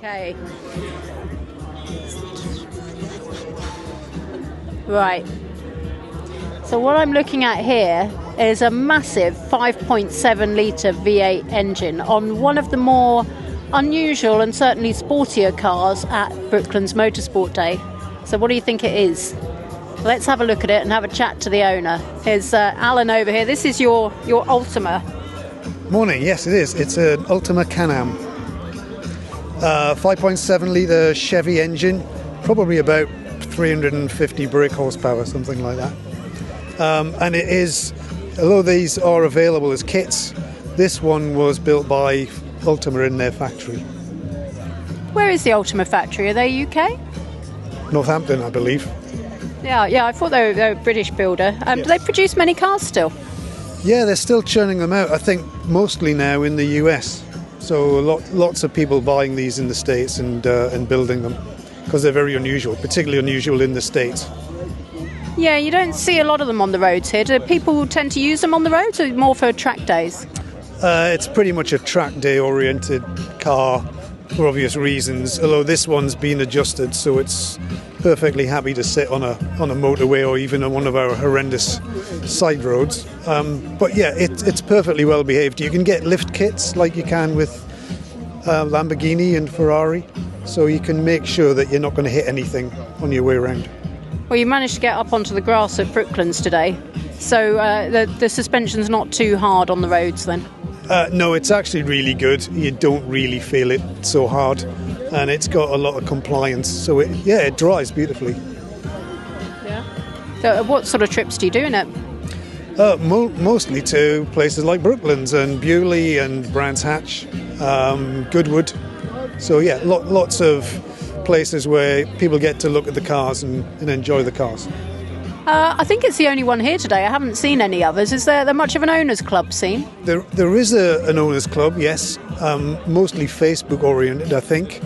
Okay. Right. So what I'm looking at here is a massive 5.7 litre V8 engine on one of the more unusual and certainly sportier cars at Brooklands Motorsport Day. So what do you think it is? Let's have a look at it and have a chat to the owner. Here's Alan over here. This is your Ultima. Morning, yes it is. It's an Ultima Can-Am. 5.7 litre Chevy engine, probably about 350 brake horsepower, something like that. And it is, although these are available as kits, this one was built by Ultima in their factory. Where is the Ultima factory? Are they UK? Northampton, I believe. Yeah, I thought they were a British builder. Yes. Do they produce many cars still? Yeah, they're still churning them out, I think mostly now in the US. So lots of people buying these in the States and building them, because they're very unusual, particularly unusual in the States. Yeah, you don't see a lot of them on the roads here. Do people tend to use them on the roads or more for track days? It's pretty much a track day oriented car for obvious reasons, although this one's been adjusted so it's perfectly happy to sit on a motorway or even on one of our horrendous side roads. But yeah, it's perfectly well behaved. You can get lift kits like you can with Lamborghini and Ferrari, so you can make sure that you're not going to hit anything on your way around. Well, you managed to get up onto the grass at Brooklands today, so the suspension's not too hard on the roads then? No, it's actually really good. You don't really feel it so hard, and it's got a lot of compliance, so it drives beautifully. Yeah. So what sort of trips do you do in it? Mostly to places like Brooklands and Bewley and Brands Hatch, Goodwood. So yeah, lots of places where people get to look at the cars and enjoy the cars. I think it's the only one here today. I haven't seen any others. Is there much of an owners' club scene? There is an owners' club, yes, mostly Facebook oriented, I think.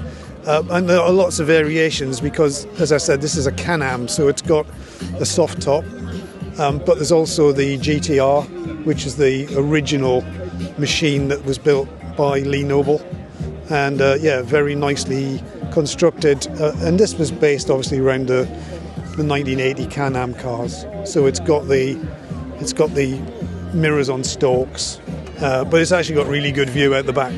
And there are lots of variations because, as I said, this is a Can-Am, so it's got a soft top. But there's also the GTR, which is the original machine that was built by Lee Noble. And very nicely constructed. And this was based obviously around the 1980 Can-Am cars. So it's got the mirrors on stalks, but it's actually got really good view out the back.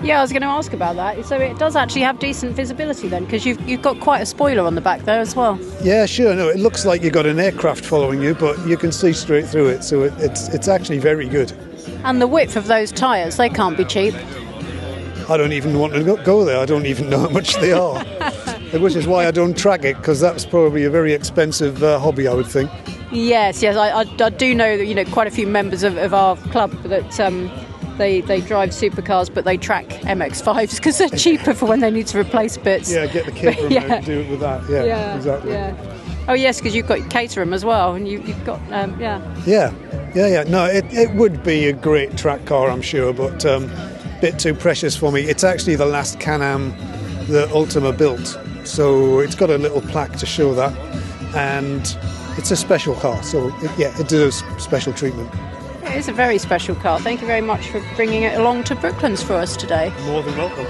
Yeah, I was going to ask about that. So it does actually have decent visibility then, because you've got quite a spoiler on the back there as well. Yeah, sure. No, it looks like you've got an aircraft following you, but you can see straight through it. So it's actually very good. And the width of those tyres, they can't be cheap. I don't even want to go there. I don't even know how much they are. Which is why I don't track it, because that's probably a very expensive hobby, I would think. Yes, I do know that quite a few members of our club that they drive supercars, but they track MX-5s because they're cheaper for when they need to replace bits. Yeah, get the kit from there and do it with that. Yeah, exactly. Yeah. Oh yes, because you've got Caterham as well, and you've got Yeah. No, it would be a great track car, I'm sure, but bit too precious for me. It's actually the last Can-Am that Ultima built. So it's got a little plaque to show that, and it's a special car, so it deserves special treatment. It is a very special car. Thank you very much for bringing it along to Brooklands for us today. More than welcome.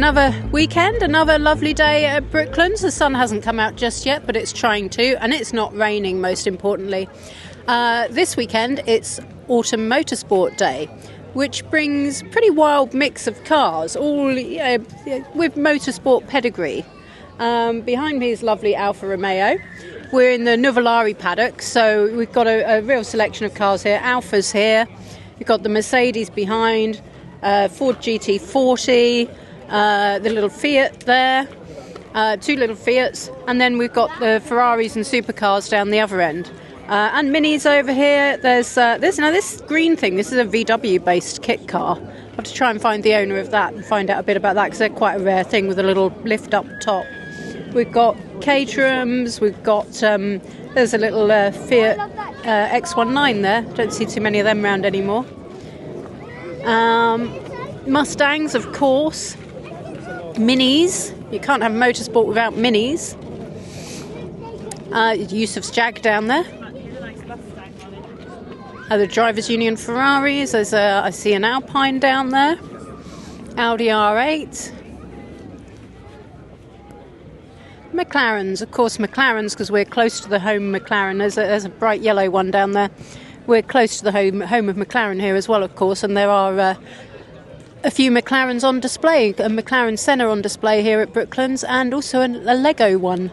another weekend, another lovely day at Brooklands. The sun hasn't come out just yet, but it's trying to, and it's not raining, most importantly. This weekend, it's Autumn Motorsport Day, which brings a pretty wild mix of cars, all with motorsport pedigree. Behind me is lovely Alfa Romeo. We're in the Nuvolari paddock, so we've got a real selection of cars here. Alfa's here. You've got the Mercedes behind, Ford GT40, the little Fiat there, two little Fiats, and then we've got the Ferraris and supercars down the other end. And Minis over here. There's this green thing. This is a VW-based kit car. I'll have to try and find the owner of that and find out a bit about that, because they're quite a rare thing with a little lift-up top. We've got Caterhams. We've got there's a little Fiat X19 there. Don't see too many of them around anymore. Mustangs, of course. Minis. You can't have motorsport without minis. Yusuf's Jag down there. The Drivers' Union Ferraris. There's I see an Alpine down there. Audi R8. McLarens, of course, because we're close to the home McLaren. There's a bright yellow one down there. We're close to the home of McLaren here as well, of course, and there are a few McLarens on display. A McLaren Senna on display here at Brooklands, and also a Lego one.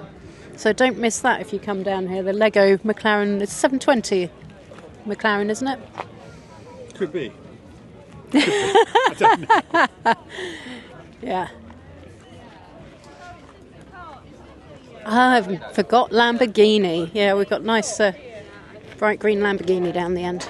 So don't miss that if you come down here. The Lego McLaren, it's 720 McLaren, isn't it? Could be. I don't know. Yeah. I forgot Lamborghini. Yeah, we've got nice bright green Lamborghini down the end.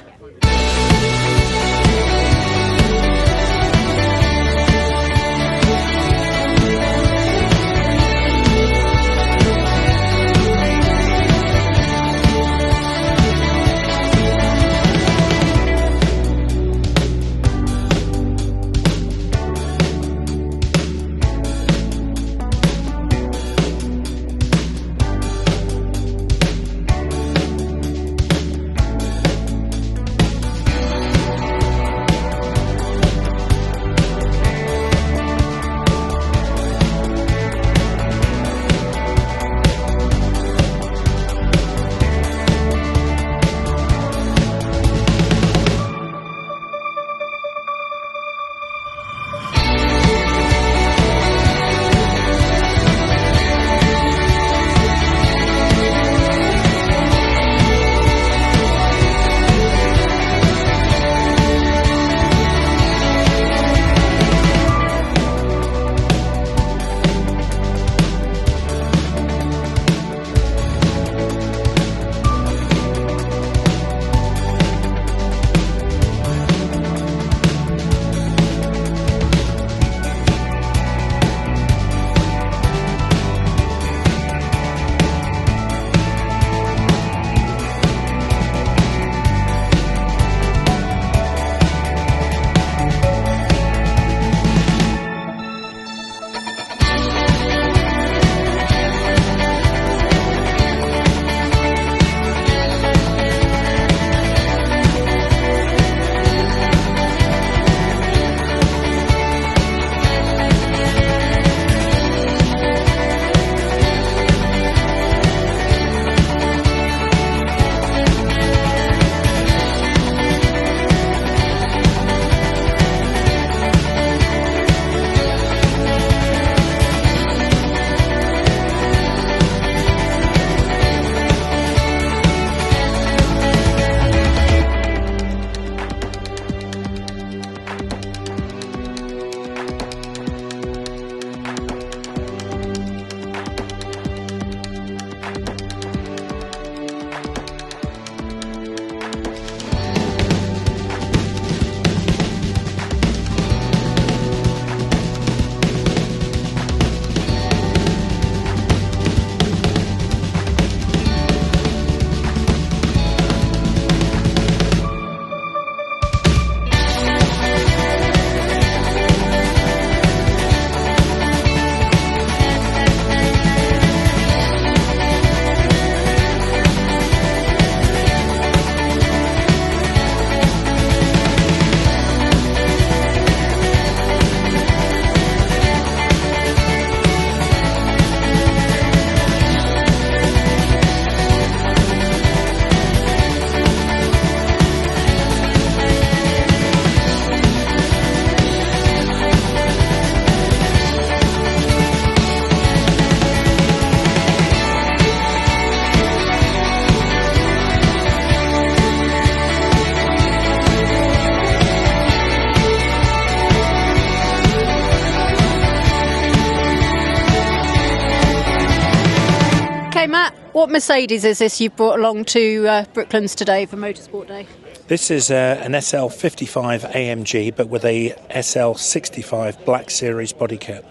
Okay, Matt, what Mercedes is this you've brought along to Brooklands today for Motorsport Day? This is an SL55 AMG, but with a SL65 Black Series body kit.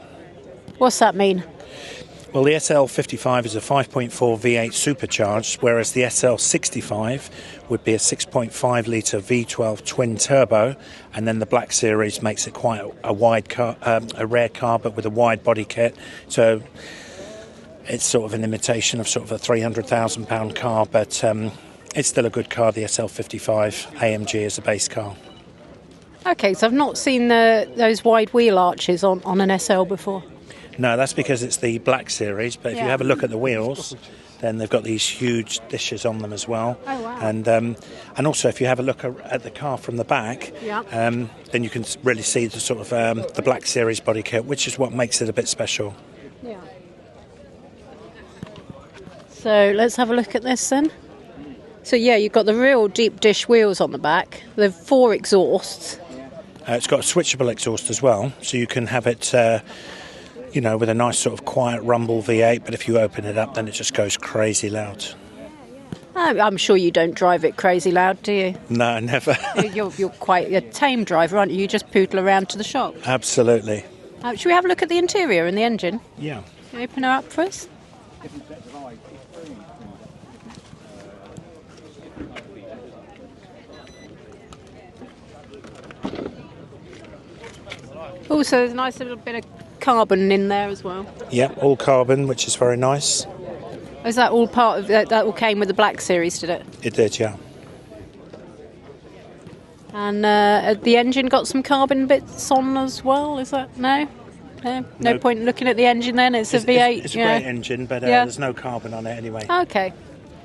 What's that mean? Well, the SL55 is a 5.4 V8 supercharged, whereas the SL65 would be a 6.5 litre V12 twin turbo, and then the Black Series makes it quite a wide car, a rare car, but with a wide body kit. So it's sort of an imitation of sort of a £300,000 car, but it's still a good car. The SL55 AMG is a base car. Okay, so I've not seen those wide wheel arches on an SL before. No, that's because it's the Black Series, but if you have a look at the wheels, then they've got these huge dishes on them as well. Oh, wow. And also, if you have a look at the car from the back, then you can really see the sort of the Black Series body kit, which is what makes it a bit special. Yeah. So let's have a look at this then. So yeah, you've got the real deep dish wheels on the back. There are 4 exhausts. It's got a switchable exhaust as well, so you can have it with a nice sort of quiet rumble V8, but if you open it up, then it just goes crazy loud. I'm sure you don't drive it crazy loud, do you? No, never. You're quite a tame driver, aren't you? You just poodle around to the shop. Absolutely. Should we have a look at the interior and the engine? Yeah. Can you open her up for us? Also, there's a nice little bit of carbon in there as well. Yeah, all carbon, which is very nice. Is that all part of that? That all came with the Black Series, did it? It did, yeah. And the engine got some carbon bits on as well. Is that no? No point in looking at the engine then. It's a V8. It's a great engine, but there's no carbon on it anyway. Okay.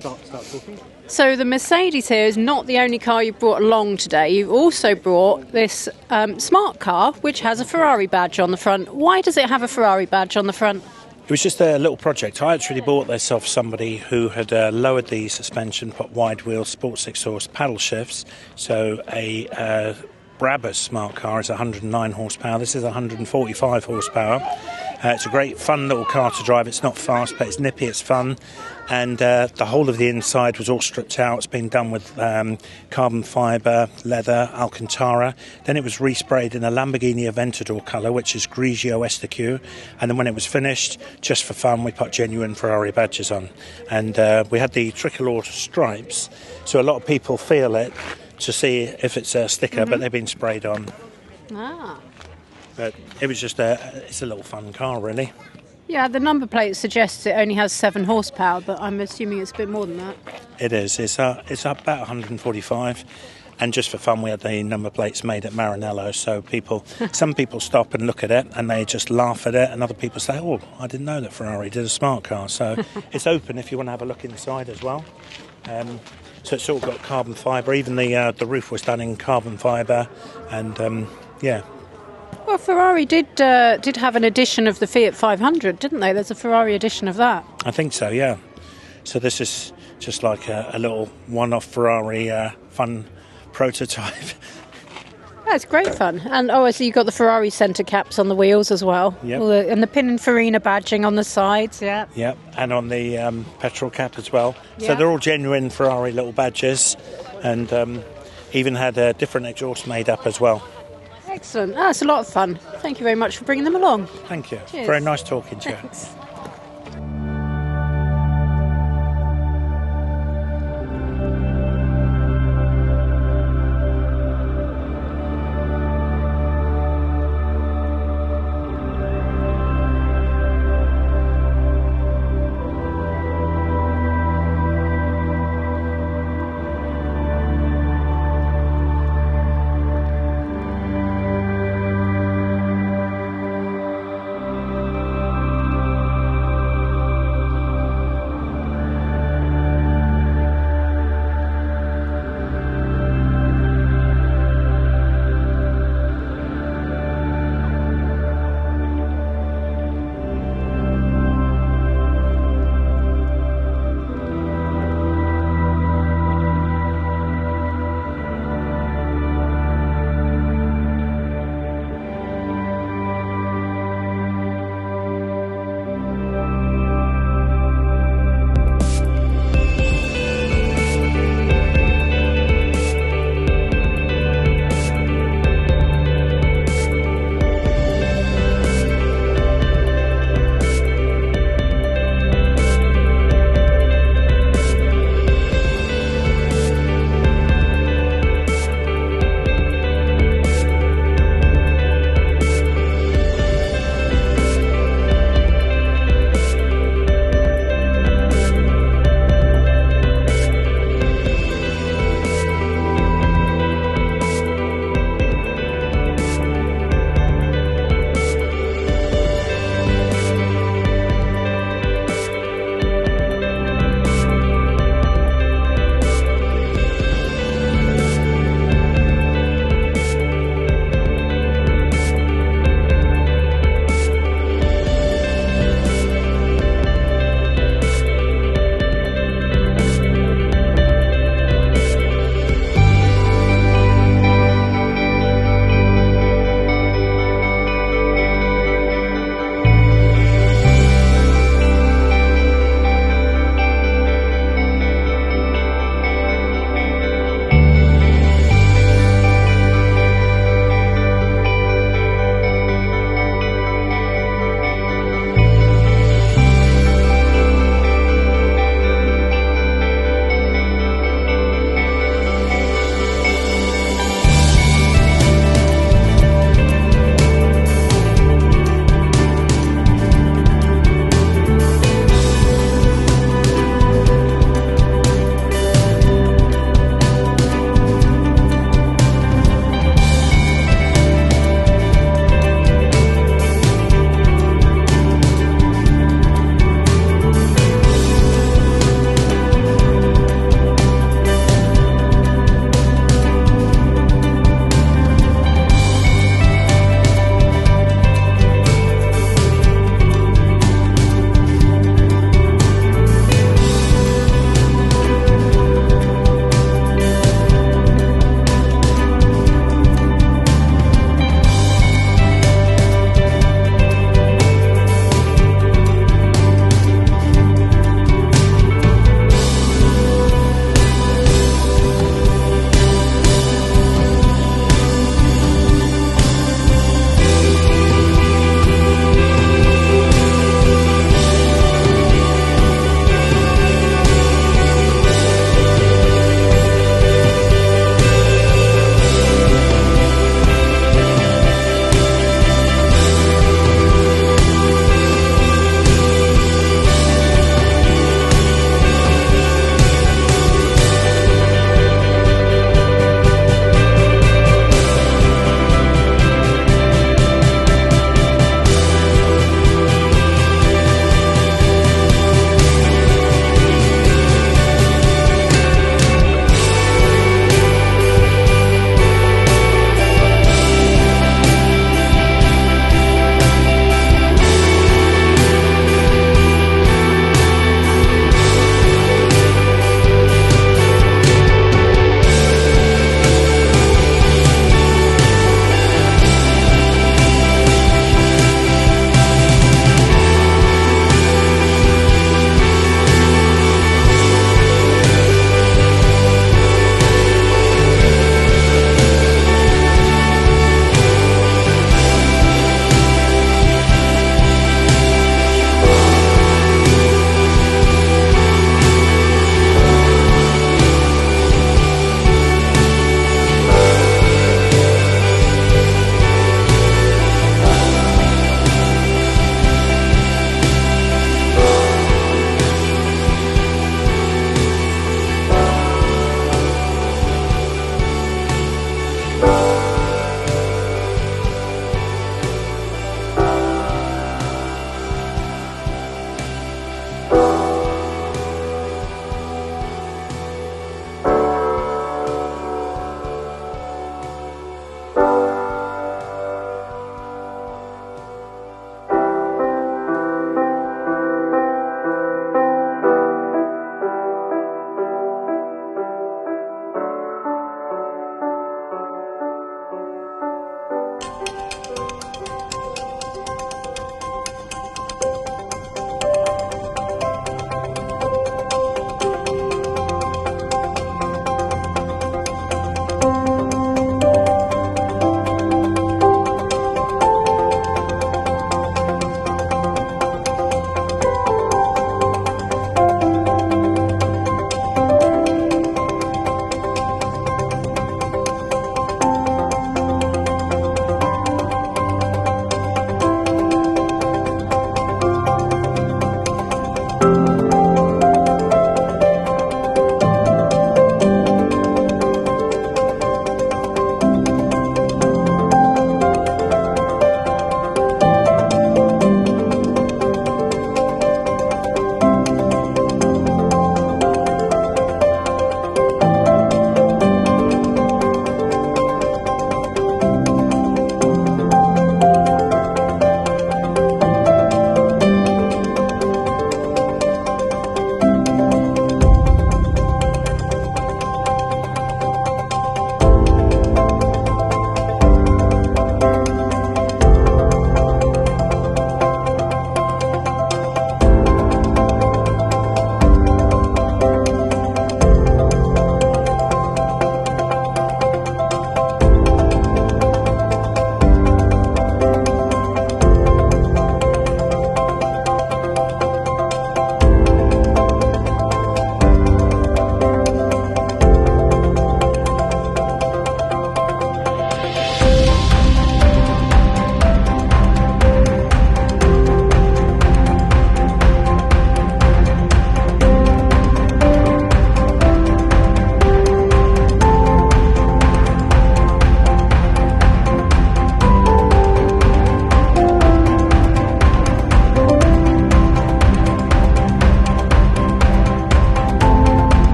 Start talking. So the Mercedes here is not the only car you've brought along today. You've also brought this smart car, which has a Ferrari badge on the front. Why does it have a Ferrari badge on the front? It was just a little project. I actually bought this off somebody who had lowered the suspension, put wide wheel sports exhaust paddle shifts. So a Brabus smart car is 109 horsepower. This is 145 horsepower. It's a great, fun little car to drive. It's not fast, but it's nippy, it's fun. And the whole of the inside was all stripped out. It's been done with carbon fibre, leather, Alcantara. Then it was resprayed in a Lamborghini Aventador colour, which is Grigio Estaque. And then when it was finished, just for fun, we put genuine Ferrari badges on. And we had the tricolor stripes, so a lot of people feel it to see if it's a sticker, but they've been sprayed on. Ah. But it was just it's a little fun car, really. Yeah, the number plate suggests it only has 7 horsepower, but I'm assuming it's a bit more than that. It is. It's about 145. And just for fun, we had the number plates made at Maranello, so some people stop and look at it and they just laugh at it, and other people say, oh, I didn't know that Ferrari did a smart car. So it's open if you want to have a look inside as well. So it's all got carbon fibre. Even the roof was done in carbon fibre, and yeah. Well, Ferrari did have an edition of the Fiat 500, didn't they? There's a Ferrari edition of that. I think so, yeah. So this is just like a little one-off Ferrari fun prototype. That's great fun. And so you've got the Ferrari centre caps on the wheels as well. Yep. And the Pininfarina badging on the sides, yeah. Yep, and on the petrol cap as well. Yeah. So they're all genuine Ferrari little badges, and even had a different exhaust made up as well. Excellent. That's a lot of fun. Thank you very much for bringing them along. Thank you. Cheers. Very nice talking to you. Thanks.